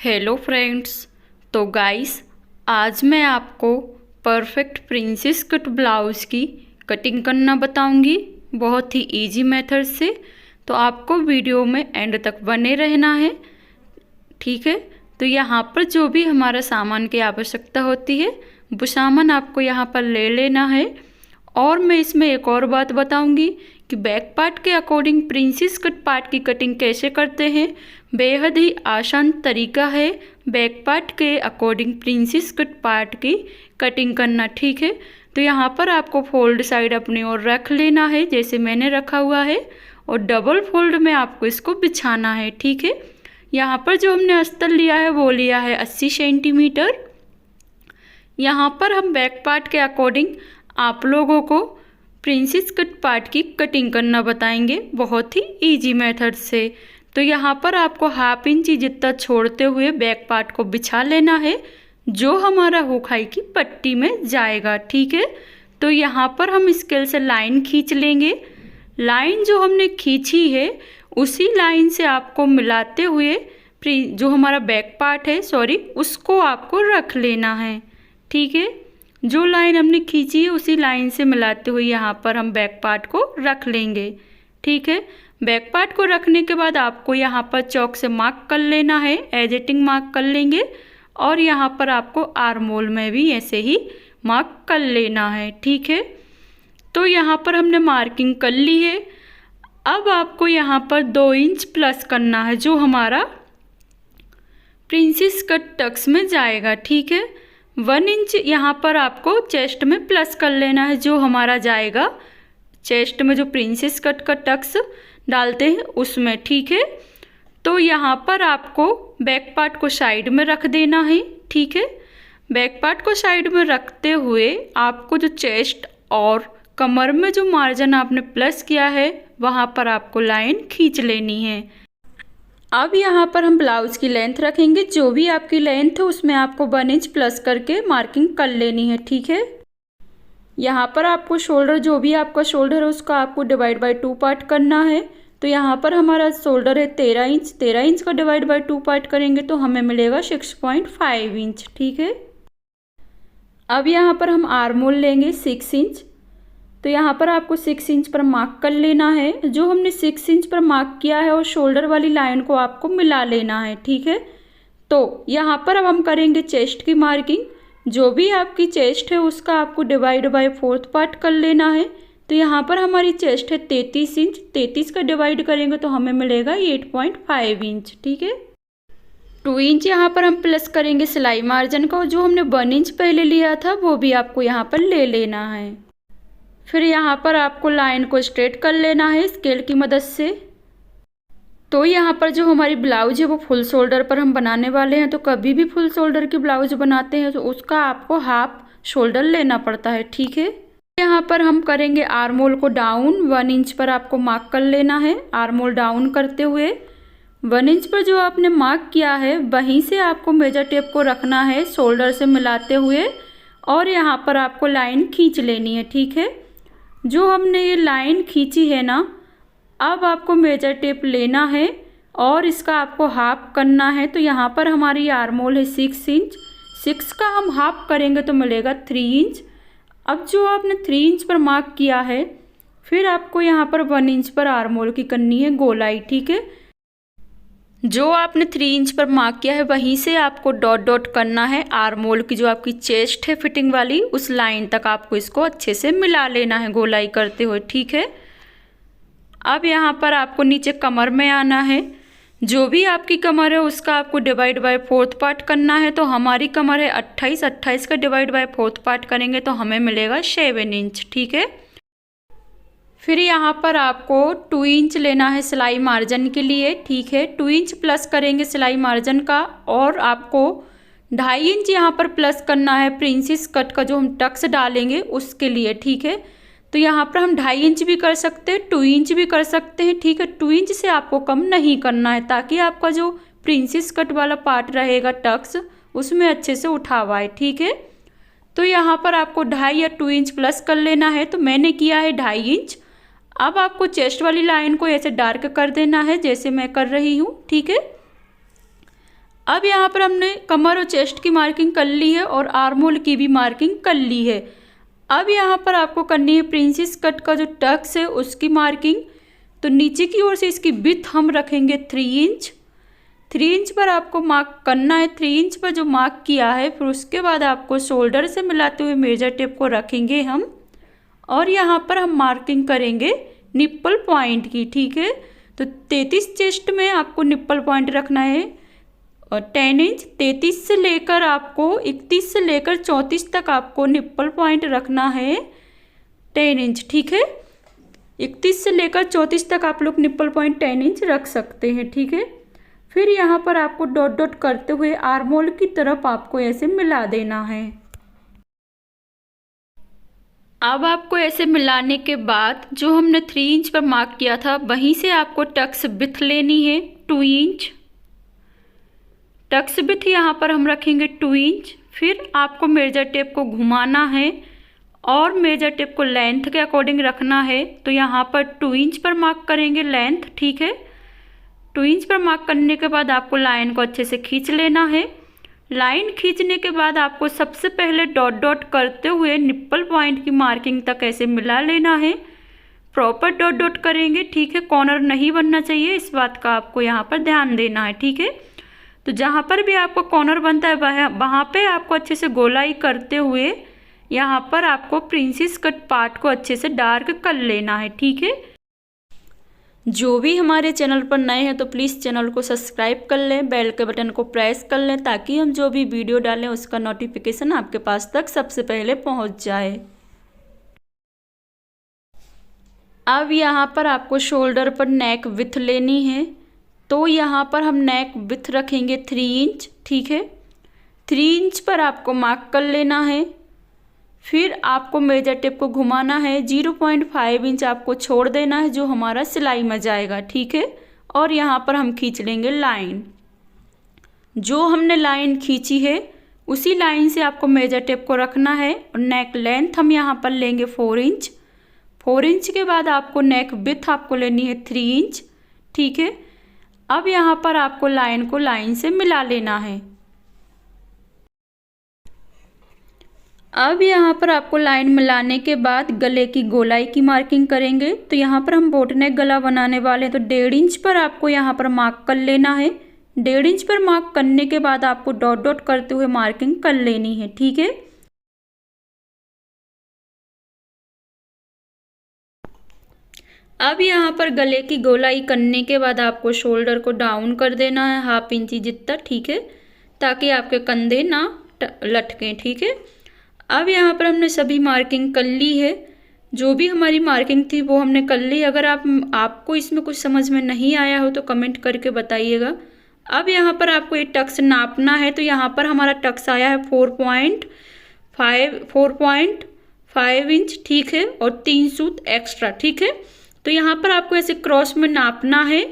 Hello friends. तो guys, आज मैं आपको परफेक्ट प्रिंसेस कट ब्लाउज़ की कटिंग करना बताऊंगी बहुत ही इजी मेथड से। तो आपको वीडियो में एंड तक बने रहना है, ठीक है। तो यहाँ पर जो भी हमारा सामान की आवश्यकता होती है वो सामान आपको यहाँ पर ले लेना है। और मैं इसमें एक और बात बताऊंगी कि बैक पार्ट के अकॉर्डिंग प्रिंसेस कट पार्ट की कटिंग कैसे करते हैं। बेहद ही आसान तरीका है बैक पार्ट के अकॉर्डिंग प्रिंसेस कट पार्ट की कटिंग करना, ठीक है। तो यहाँ पर आपको फोल्ड साइड अपनी ओर रख लेना है जैसे मैंने रखा हुआ है, और डबल फोल्ड में आपको इसको बिछाना है, ठीक है। यहाँ पर जो हमने अस्तर लिया है वो लिया है 80 सेंटीमीटर। यहाँ पर हम बैक पार्ट के अकॉर्डिंग आप लोगों को प्रिंसेस कट पार्ट की कटिंग करना बताएंगे बहुत ही इजी मेथड से। तो यहाँ पर आपको हाफ इंच जितना छोड़ते हुए बैक पार्ट को बिछा लेना है जो हमारा हुकाई की पट्टी में जाएगा, ठीक है। तो यहाँ पर हम स्केल से लाइन खींच लेंगे। लाइन जो हमने खींची है उसी लाइन से आपको मिलाते हुए जो हमारा बैक पार्ट है उसको आपको रख लेना है, ठीक है। जो लाइन हमने खींची है उसी लाइन से मिलाते हुए यहाँ पर हम बैक पार्ट को रख लेंगे, ठीक है। बैक पार्ट को रखने के बाद आपको यहाँ पर चौक से मार्क कर लेना है, एजेटिंग मार्क कर लेंगे। और यहाँ पर आपको आर्म होल में भी ऐसे ही मार्क कर लेना है, ठीक है। तो यहाँ पर हमने मार्किंग कर ली है। अब आपको यहाँ पर 2 इंच प्लस करना है जो हमारा प्रिंसेस कट टक्स में जाएगा, ठीक है। 1 इंच यहाँ पर आपको चेस्ट में प्लस कर लेना है जो हमारा जाएगा चेस्ट में, जो प्रिंसेस कट का टक्स डालते हैं उसमें, ठीक है। तो यहाँ पर आपको बैक पार्ट को साइड में रख देना है, ठीक है। बैक पार्ट को साइड में रखते हुए आपको जो चेस्ट और कमर में जो मार्जिन आपने प्लस किया है वहाँ पर आपको लाइन खींच लेनी है। अब यहाँ पर हम ब्लाउज़ की लेंथ रखेंगे, जो भी आपकी लेंथ है उसमें आपको 1 इंच प्लस करके मार्किंग कर लेनी है, ठीक है। यहाँ पर आपको शोल्डर, जो भी आपका शोल्डर है उसका आपको डिवाइड बाय 2 पार्ट करना है। तो यहाँ पर हमारा शोल्डर है 13 इंच, 13 इंच का डिवाइड बाय 2 पार्ट करेंगे तो हमें मिलेगा 6.5 इंच, ठीक है। अब यहाँ पर हम आर्म होल लेंगे 6 इंच। तो यहाँ पर आपको 6 इंच पर मार्क कर लेना है। जो हमने 6 इंच पर मार्क किया है और शोल्डर वाली लाइन को आपको मिला लेना है, ठीक है। तो यहाँ पर अब हम करेंगे चेस्ट की मार्किंग। जो भी आपकी चेस्ट है उसका आपको डिवाइड बाय 4th पार्ट कर लेना है। तो यहाँ पर हमारी चेस्ट है 33 इंच, 33 का डिवाइड करेंगे तो हमें मिलेगा 8.5 इंच, ठीक है। 2 इंच यहाँ पर हम प्लस करेंगे सिलाई मार्जिन का, और जो हमने 1 इंच पहले लिया था वो भी आपको यहाँ पर ले लेना है। फिर यहाँ पर आपको लाइन को स्ट्रेट कर लेना है स्केल की मदद से। तो यहाँ पर जो हमारी ब्लाउज है वो फुल शोल्डर पर हम बनाने वाले हैं। तो कभी भी फुल शोल्डर की ब्लाउज बनाते हैं तो उसका आपको हाफ शोल्डर लेना पड़ता है, ठीक है। यहाँ पर हम करेंगे आर्म होल को डाउन 1 इंच पर आपको मार्क कर लेना है। आर्म होल डाउन करते हुए 1 इंच पर जो आपने मार्क किया है वहीं से आपको मेजर टेप को रखना है शोल्डर से मिलाते हुए, और यहाँ पर आपको लाइन खींच लेनी है, ठीक है। जो हमने ये लाइन खींची है ना, अब आपको मेजर टेप लेना है और इसका आपको हाफ करना है। तो यहाँ पर हमारी आर्म होल है 6 इंच, 6 का हम हाफ करेंगे तो मिलेगा 3 इंच। अब जो आपने 3 इंच पर मार्क किया है फिर आपको यहाँ पर 1 इंच पर आर्म होल की करनी है गोलाई, ठीक है। जो आपने 3 इंच पर मार्क किया है वहीं से आपको डॉट डॉट करना है आर्म होल की, जो आपकी चेस्ट है फिटिंग वाली उस लाइन तक आपको इसको अच्छे से मिला लेना है गोलाई करते हुए, ठीक है। अब यहाँ पर आपको नीचे कमर में आना है। जो भी आपकी कमर है उसका आपको डिवाइड बाय 4th पार्ट करना है। तो हमारी कमर है 28, 28 का डिवाइड बाय 4th पार्ट करेंगे तो हमें मिलेगा 7 इंच, ठीक है। फिर यहाँ पर आपको 2 इंच लेना है सिलाई मार्जिन के लिए, ठीक है। 2 इंच प्लस करेंगे सिलाई मार्जिन का, और आपको 2.5 इंच यहाँ पर प्लस करना है प्रिंसेस कट का जो हम टक्स डालेंगे उसके लिए, ठीक है। तो यहाँ पर हम 2.5 इंच भी कर सकते हैं, 2 इंच भी कर सकते हैं, ठीक है। 2 इंच से आपको कम नहीं करना है ताकि आपका जो प्रिंसेस कट वाला पार्ट रहेगा टक्स उसमें अच्छे से उठावा है, ठीक है। तो यहाँ पर आपको 2.5 या 2 इंच प्लस कर लेना है। तो मैंने किया है 2.5 इंच। अब आपको चेस्ट वाली लाइन को ऐसे डार्क कर देना है जैसे मैं कर रही हूँ, ठीक है। अब यहाँ पर हमने कमर और चेस्ट की मार्किंग कर ली है और आर्म होल की भी मार्किंग कर ली है। अब यहाँ पर आपको करनी है प्रिंसेस कट का जो टक्स है उसकी मार्किंग। तो नीचे की ओर से इसकी विड्थ हम रखेंगे 3 इंच। 3 इंच पर आपको मार्क करना है। 3 इंच पर जो मार्क किया है फिर उसके बाद आपको शोल्डर से मिलाते हुए मेजर टेप को रखेंगे हम, और यहाँ पर हम मार्किंग करेंगे निप्पल पॉइंट की। ठीक है, तो 33 चेस्ट में आपको निप्पल पॉइंट रखना है और 10 इंच। 33 से लेकर आपको 31 से लेकर 34 तक आपको निप्पल पॉइंट रखना है 10 इंच। ठीक है, 31 से लेकर 34 तक आप लोग निप्पल पॉइंट 10 इंच रख सकते हैं। ठीक है, फिर यहाँ पर आपको डॉट डॉट करते हुए आर्म होल की तरफ आपको ऐसे मिला देना है। अब आपको ऐसे मिलाने के बाद जो हमने 3 इंच पर मार्क किया था वहीं से आपको टक्स विड्थ लेनी है 2 इंच। टक्स विड्थ यहाँ पर हम रखेंगे 2 इंच। फिर आपको मेजर टेप को घुमाना है और मेजर टेप को लेंथ के अकॉर्डिंग रखना है। तो यहाँ पर 2 इंच पर मार्क करेंगे लेंथ। ठीक है, 2 इंच पर मार्क करने के बाद आपको लाइन को अच्छे से खींच लेना है। लाइन खींचने के बाद आपको सबसे पहले डॉट डॉट करते हुए निप्पल पॉइंट की मार्किंग तक ऐसे मिला लेना है। प्रॉपर डॉट डॉट करेंगे। ठीक है, कॉर्नर नहीं बनना चाहिए, इस बात का आपको यहाँ पर ध्यान देना है। ठीक है, तो जहाँ पर भी आपको कॉर्नर बनता है वहाँ पे आपको अच्छे से गोलाई करते हुए यहाँ पर आपको प्रिंसेस कट पार्ट को अच्छे से डार्क कर लेना है। ठीक है, जो भी हमारे चैनल पर नए हैं तो प्लीज़ चैनल को सब्सक्राइब कर लें, बेल के बटन को प्रेस कर लें ताकि हम जो भी वीडियो डालें उसका नोटिफिकेशन आपके पास तक सबसे पहले पहुंच जाए। अब यहाँ पर आपको शोल्डर पर नेक विड्थ लेनी है। तो यहाँ पर हम नेक विड्थ रखेंगे 3 इंच। ठीक है, 3 इंच पर आपको मार्क कर लेना है। फिर आपको मेजर टेप को घुमाना है। 0.5 इंच आपको छोड़ देना है जो हमारा सिलाई में जाएगा। ठीक है, और यहाँ पर हम खींच लेंगे लाइन। जो हमने लाइन खींची है उसी लाइन से आपको मेजर टेप को रखना है और नेक लेंथ हम यहाँ पर लेंगे 4 इंच। 4 इंच के बाद आपको नेक विड्थ आपको लेनी है 3 इंच। ठीक है, अब यहाँ पर आपको लाइन को लाइन से मिला लेना है। अब यहाँ पर आपको लाइन मिलाने के बाद गले की गोलाई की मार्किंग करेंगे। तो यहाँ पर हम बोट नेक गला बनाने वाले हैं, तो 1.5 इंच पर आपको यहाँ पर मार्क कर लेना है। 1.5 इंच पर मार्क करने के बाद आपको डॉट डॉट करते हुए मार्किंग कर लेनी है। ठीक है, अब यहाँ पर गले की गोलाई करने के बाद आपको शोल्डर को डाउन कर देना है 1/2 इंच जितना। ठीक है, ताकि आपके कंधे ना लटकें। ठीक है, अब यहाँ पर हमने सभी मार्किंग कर ली है। जो भी हमारी मार्किंग थी वो हमने कर ली। अगर आपको इसमें कुछ समझ में नहीं आया हो तो कमेंट करके बताइएगा। अब यहाँ पर आपको ये टक्स नापना है। तो यहाँ पर हमारा टक्स आया है 4.5 इंच। ठीक है, और 3 सूत एक्स्ट्रा। ठीक है, तो यहाँ पर आपको ऐसे क्रॉस में नापना है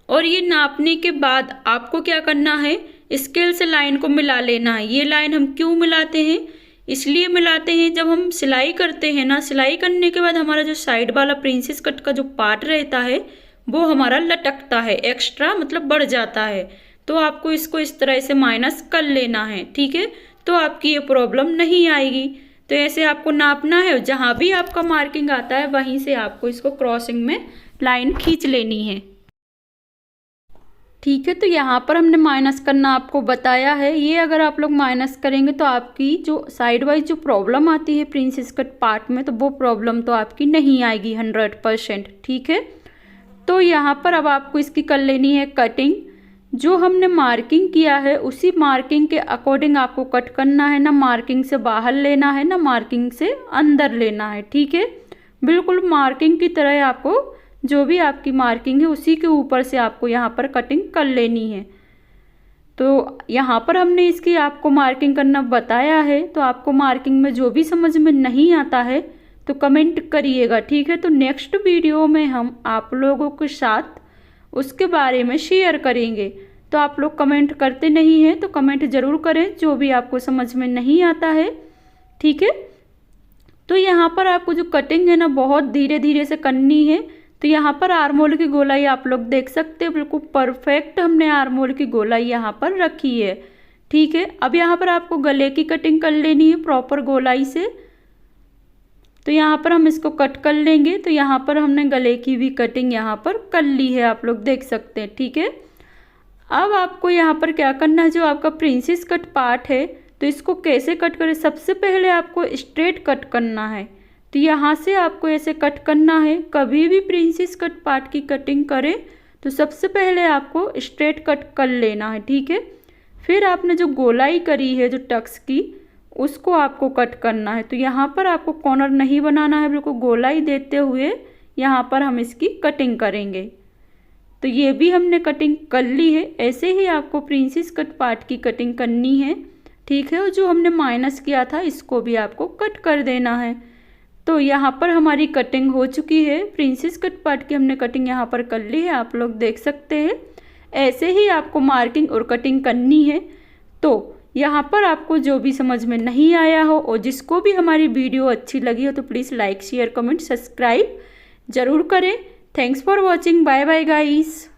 और ये नापने के बाद आपको क्या करना है, स्केल से लाइन को मिला लेना है। ये लाइन हम क्यों मिलाते हैं, इसलिए मिलाते हैं जब हम सिलाई करते हैं ना, सिलाई करने के बाद हमारा जो साइड वाला प्रिंसेस कट का जो पार्ट रहता है वो हमारा लटकता है, एक्स्ट्रा मतलब बढ़ जाता है। तो आपको इसको इस तरह से माइनस कर लेना है। ठीक है, तो आपकी ये प्रॉब्लम नहीं आएगी। तो ऐसे आपको नापना है, जहाँ भी आपका मार्किंग आता है वहीं से आपको इसको क्रॉसिंग में लाइन खींच लेनी है। ठीक है, तो यहाँ पर हमने माइनस करना आपको बताया है। ये अगर आप लोग माइनस करेंगे तो आपकी जो साइड वाइज जो प्रॉब्लम आती है प्रिंसेस कट पार्ट में, तो वो प्रॉब्लम तो आपकी नहीं आएगी 100%। ठीक है, तो यहाँ पर अब आपको इसकी कर लेनी है कटिंग। जो हमने मार्किंग किया है उसी मार्किंग के अकॉर्डिंग आपको कट करना है। ना मार्किंग से बाहर लेना है ना मार्किंग से अंदर लेना है। ठीक है, बिल्कुल मार्किंग की तरह आपको जो भी आपकी मार्किंग है उसी के ऊपर से आपको यहाँ पर कटिंग कर लेनी है। तो यहाँ पर हमने इसकी आपको मार्किंग करना बताया है। तो आपको मार्किंग में जो भी समझ में नहीं आता है तो कमेंट करिएगा। ठीक है, तो नेक्स्ट वीडियो में हम आप लोगों के साथ उसके बारे में शेयर करेंगे। तो आप लोग कमेंट करते नहीं हैं तो कमेंट ज़रूर करें जो भी आपको समझ में नहीं आता है। ठीक है, तो यहाँ पर आपको जो कटिंग है ना बहुत धीरे धीरे से करनी है तो यहाँ पर आर्म होल की गोलाई आप लोग देख सकते हैं, बिल्कुल परफेक्ट हमने आर्म होल की गोलाई यहाँ पर रखी है। ठीक है, अब यहाँ पर आपको गले की कटिंग कर लेनी है प्रॉपर गोलाई से। तो यहाँ पर हम इसको कट कर लेंगे। तो यहाँ पर हमने गले की भी कटिंग यहाँ पर कर ली है, आप लोग देख सकते हैं। ठीक है, अब आपको यहाँ पर क्या करना है, जो आपका प्रिंसेस कट पार्ट है तो इसको कैसे कट करें। सबसे पहले आपको स्ट्रेट कट करना है। तो यहाँ से आपको ऐसे कट करना है। कभी भी प्रिंसेस कट पार्ट की कटिंग करें तो सबसे पहले आपको स्ट्रेट कट कर लेना है। ठीक है, फिर आपने जो गोलाई करी है जो टक्स की, उसको आपको कट करना है। तो यहाँ पर आपको कॉर्नर नहीं बनाना है, बिल्कुल गोलाई देते हुए यहाँ पर हम इसकी कटिंग करेंगे। तो ये भी हमने कटिंग कर ली है। ऐसे ही आपको प्रिंसेस कट पार्ट की कटिंग करनी है। ठीक है, और जो हमने माइनस किया था इसको भी आपको कट कर देना है। तो यहाँ पर हमारी कटिंग हो चुकी है। प्रिंसेस कट पार्ट की हमने कटिंग यहाँ पर कर ली है, आप लोग देख सकते हैं। ऐसे ही आपको मार्किंग और कटिंग करनी है। तो यहाँ पर आपको जो भी समझ में नहीं आया हो और जिसको भी हमारी वीडियो अच्छी लगी हो तो please like share comment subscribe ज़रूर करें। Thanks for watching. Bye bye guys.